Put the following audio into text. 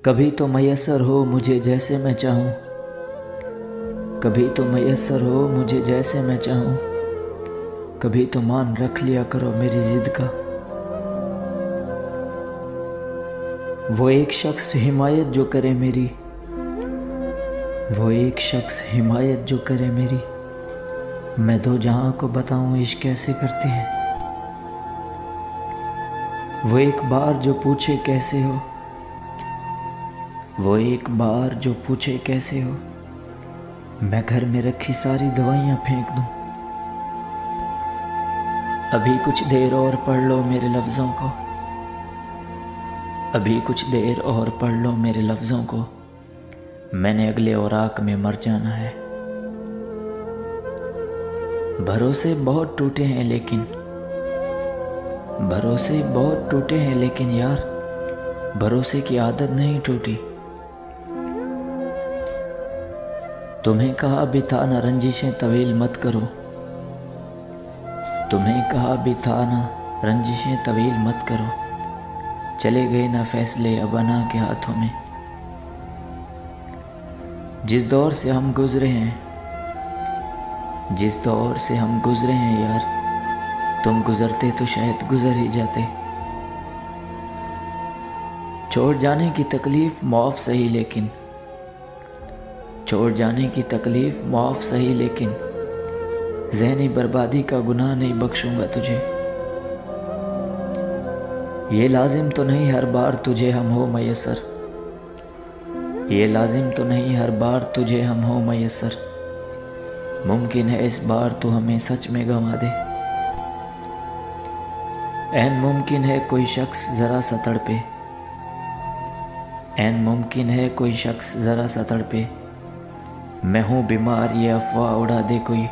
कभी तो मयस्सर हो मुझे जैसे मैं चाहूँ, कभी तो मयस्सर हो मुझे जैसे मैं चाहूँ, कभी तो मान रख लिया करो मेरी जिद का। वो एक शख्स हिमायत जो करे मेरी, वो एक शख्स हिमायत जो करे मेरी, मैं दो जहां को बताऊं इश्क कैसे करते हैं। वो एक बार जो पूछे कैसे हो, वो एक बार जो पूछे कैसे हो, मैं घर में रखी सारी दवाइयाँ फेंक दूं। अभी कुछ देर और पढ़ लो मेरे लफ्ज़ों को, अभी कुछ देर और पढ़ लो मेरे लफ्ज़ों को, मैंने अगले औराक में मर जाना है। भरोसे बहुत टूटे हैं लेकिन, भरोसे बहुत टूटे हैं लेकिन यार, भरोसे की आदत नहीं टूटी। तुम्हें कहा भी था ना रंजिशें तवील मत करो, तुम्हें कहा भी था ना रंजिशें तवील मत करो, चले गए ना फैसले अब अना के हाथों में। जिस दौर से हम गुजरे हैं, जिस दौर से हम गुजरे हैं यार, तुम गुजरते तो शायद गुजर ही जाते। छोड़ जाने की तकलीफ माफ सही लेकिन, छोड़ जाने की तकलीफ माफ सही लेकिन, ज़हनी बर्बादी का गुनाह नहीं बख्शूंगा तुझे। ये लाजिम तो नहीं हर बार तुझे हम हो मयस्सर, ये लाजिम तो नहीं हर बार तुझे हम हो मयस्सर, मुमकिन है इस बार तू हमें सच में गंवा दे। ऐन मुमकिन है कोई शख्स ज़रा सा तड़पे, ऐन मुमकिन है कोई शख्स ज़रा सा तड़पे, मैं हूँ बीमार ये अफवाह उड़ा दे कोई।